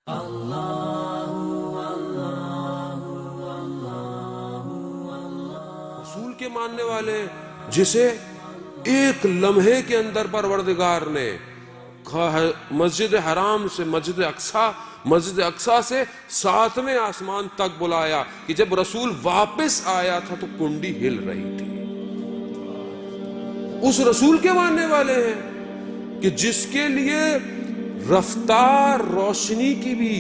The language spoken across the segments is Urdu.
رسول کے ماننے والے جسے ایک لمحے کے اندر پروردگار نے مسجد حرام سے مسجد اقصی سے 7ویں آسمان تک بلایا کہ جب رسول واپس آیا تھا تو کنڈی ہل رہی تھی. اس رسول کے ماننے والے ہیں کہ جس کے لیے رفتار روشنی کی بھی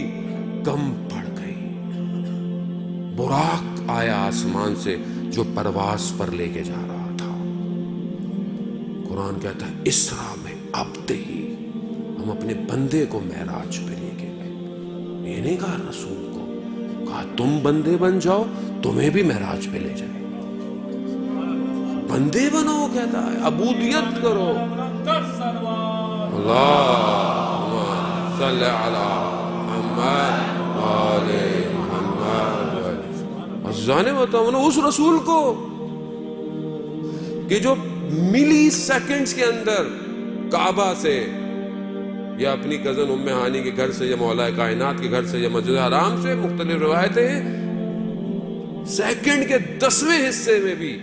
کم پڑ گئی. براق آیا آسمان سے جو پرواز پر لے کے جا رہا تھا. قرآن کہتا ہے اسرا میں عبد ہی ہم اپنے بندے کو معراج پہ لے کے گئے. یہ نہیں کہا رسول کو، کہا تم بندے بن جاؤ، تمہیں بھی معراج پہ لے جائے. بندے بنو کہتا ہے، عبودیت کرو. اللہم صلی علی محمد آل محمد. عزیزان محترم، اس رسول کو کہ جو ملی سیکنڈز کے اندر کعبہ سے یا اپنی کزن ام ہانی کے گھر سے یا مولا کائنات کے گھر سے یا مسجد حرام سے، مختلف روایتیں ہیں، سیکنڈ کے 10ویں حصے میں بھی،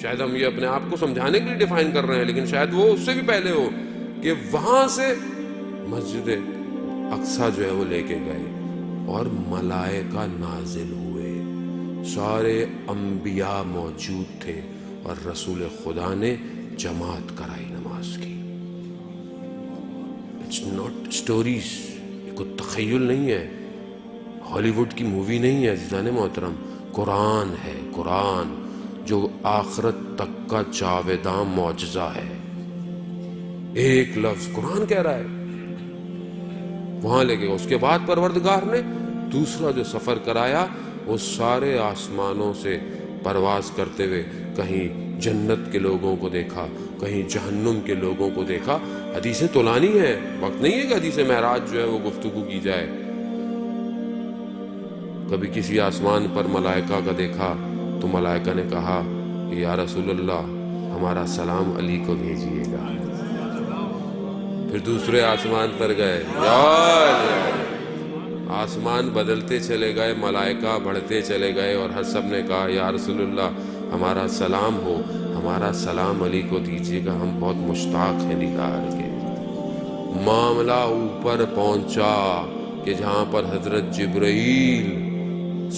شاید ہم یہ اپنے آپ کو سمجھانے کے لیے ڈیفائن کر رہے ہیں لیکن شاید وہ اس سے بھی پہلے ہو، کہ وہاں سے مسجد اقصی جو ہے وہ لے کے گئے اور ملائکہ نازل ہوئے. سارے انبیاء موجود تھے اور رسول خدا نے جماعت کرائی نماز کی. اٹس ناٹ اسٹوریز، کوئی تخیل نہیں ہے، ہالی ووڈ کی مووی نہیں ہے عزیزان محترم. قرآن ہے، قرآن جو آخرت تک کا جاوداں معجزہ ہے. ایک لفظ قرآن کہہ رہا ہے، وہاں لے کے اس کے بعد پروردگار نے دوسرا جو سفر کرایا وہ سارے آسمانوں سے پرواز کرتے ہوئے کہیں جنت کے لوگوں کو دیکھا، کہیں جہنم کے لوگوں کو دیکھا. حدیثیں طولانی ہے، وقت نہیں ہے کہ حدیث معراج جو ہے وہ گفتگو کی جائے. کبھی کسی آسمان پر ملائکہ کا دیکھا تو ملائکہ نے کہا کہ یا رسول اللہ ہمارا سلام علی کو بھیجیے گا. پھر دوسرے آسمان پر گئے، آسمان بدلتے چلے گئے، ملائکہ بڑھتے چلے گئے اور ہر سب نے کہا یا رسول اللہ ہمارا سلام ہو، ہمارا سلام علی کو دیجیے گا، ہم بہت مشتاق ہیں دیدار کے. معاملہ اوپر پہنچا کہ جہاں پر حضرت جبرائیل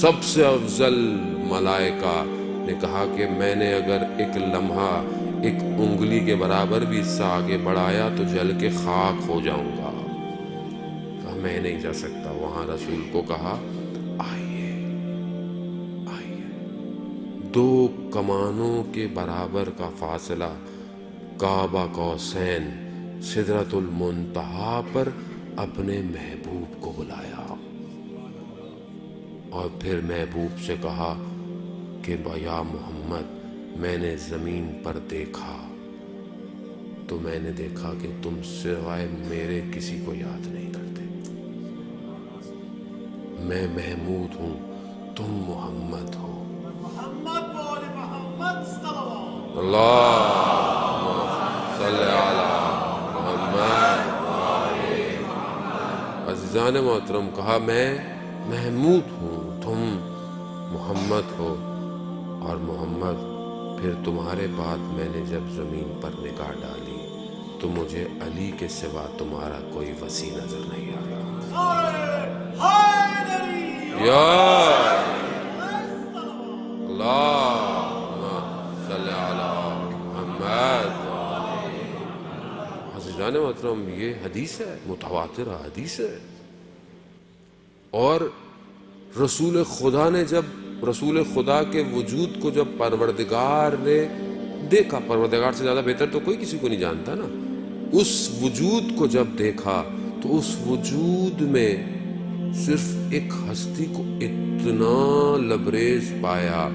سب سے افضل ملائکہ نے کہا کہ میں نے اگر ایک لمحہ ایک انگلی کے برابر بھی حصہ آگے بڑھایا تو جل کے خاک ہو جاؤں گا. کہا میں نہیں جا سکتا. وہاں رسول کو کہا آئیے آئیے. 2 کمانوں کے برابر کا فاصلہ، کعبہ قوسین، سدرۃ المنتہا پر اپنے محبوب کو بلایا اور پھر محبوب سے کہا کہ یا محمد میں نے زمین پر دیکھا تو میں نے دیکھا کہ تم سوائے میرے کسی کو یاد نہیں کرتے. میں محمود ہوں، تم محمد ہو. اللہم صلی علی محمد. عزیزان محترم، کہا میں محمود ہوں، تم محمد ہو. اور محمد پھر تمہارے بعد میں نے جب زمین پر نگاہ ڈالی تو مجھے علی کے سوا تمہارا کوئی وسیع نظر نہیں آیا. یا اللہم صلی علی محمد. عزیزان محترم، یہ حدیث ہے، متواتر حدیث ہے. اور رسول خدا نے جب رسول خدا کے وجود کو جب پروردگار نے دیکھا، پروردگار سے زیادہ بہتر تو کوئی کسی کو نہیں جانتا نا، اس وجود کو جب دیکھا تو اس وجود میں صرف ایک ہستی کو اتنا لبریز پایا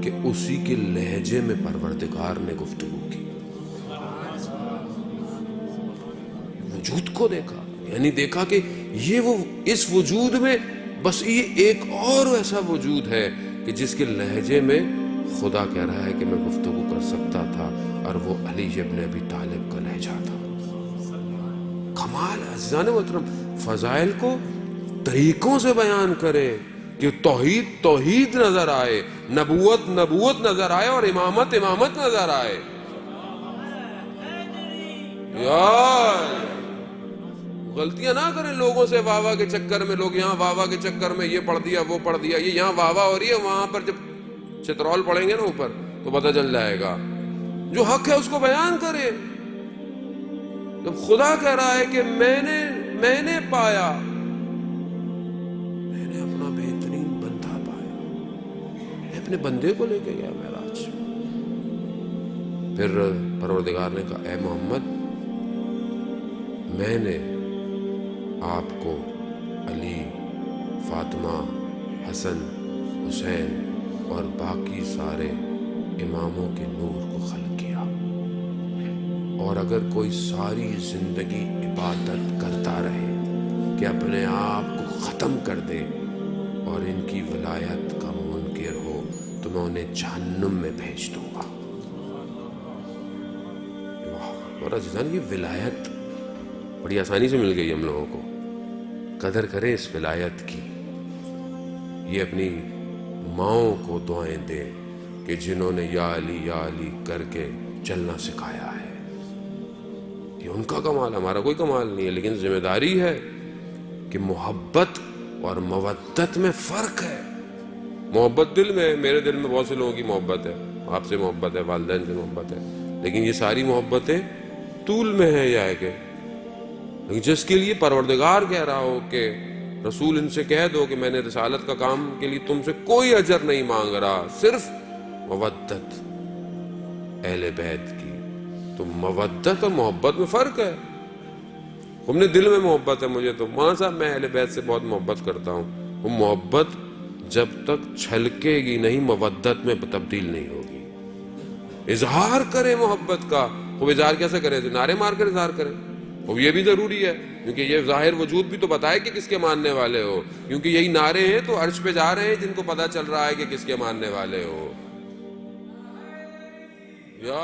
کہ اسی کے لہجے میں پروردگار نے گفتگو کی. وجود کو دیکھا، یعنی دیکھا کہ یہ وہ اس وجود میں بس یہ ایک اور ایسا وجود ہے کہ جس کے لہجے میں خدا کہہ رہا ہے کہ میں گفتگو کر سکتا تھا، اور وہ علی ابن ابی طالب کا لہجہ تھا. کمال. عزیزان محترم، فضائل کو طریقوں سے بیان کرے کہ توحید توحید نظر آئے، نبوت نبوت نظر آئے اور امامت امامت نظر آئے. یار غلطیاں نہ کریں لوگوں سے واہ واہ کے چکر میں. لوگ یہاں واہ واہ کے چکر میں یہ پڑھ دیا وہ پڑھ دیا. یہ یہاں واہ واہ ہو رہی ہے، وہاں پر جب چترول پڑھیں گے نا اوپر تو پتہ چل جائے گا. جو حق ہے اس کو بیان کرے. جب خدا کہہ رہا ہے کہ میں نے پایا، میں نے اپنا بہترین بندہ پایا، میں اپنے بندے کو لے کے گیا معراج. پھر پروردگار نے کہا اے محمد، میں نے آپ کو علی، فاطمہ، حسن، حسین اور باقی سارے اماموں کے نور کو خلق کیا. اور اگر کوئی ساری زندگی عبادت کرتا رہے کہ اپنے آپ کو ختم کر دے اور ان کی ولایت کا منکر ہو تو میں انہیں جہنم میں بھیج دوں گا. اور عزیزان، یہ ولایت بڑی آسانی سے مل گئی ہم لوگوں کو. قدر کریں اس ولایت کی. یہ اپنی ماؤں کو دعائیں دیں کہ جنہوں نے یا علی کر کے چلنا سکھایا ہے. یہ ان کا کمال، ہمارا کوئی کمال نہیں ہے. لیکن ذمہ داری ہے کہ محبت اور مودت میں فرق ہے. محبت دل میں ہے. میرے دل میں بہت سے لوگوں کی محبت ہے، آپ سے محبت ہے، والدین سے محبت ہے، لیکن یہ ساری محبتیں طول میں ہے یا ہے کہ لیکن جس کے لیے پروردگار کہہ رہا ہو کہ رسول ان سے کہہ دو کہ میں نے رسالت کا کام کے لیے تم سے کوئی اجر نہیں مانگ رہا، صرف مودت اہل بیت کی. تو مودت اور محبت میں فرق ہے. تم نے دل میں محبت ہے مجھے تو ماں صاحب میں اہل بیت سے بہت محبت کرتا ہوں. وہ محبت جب تک چھلکے گی نہیں مودت میں تبدیل نہیں ہوگی. اظہار کرے محبت کا. وہ اظہار کیسے کرے؟ نعرے مار کر اظہار کرے. وہ یہ بھی ضروری ہے کیونکہ یہ ظاہر وجود بھی تو بتائے کہ کس کے ماننے والے ہو. کیونکہ یہی نعرے ہیں تو عرش پہ جا رہے ہیں جن کو پتا چل رہا ہے کہ کس کے ماننے والے ہو. یا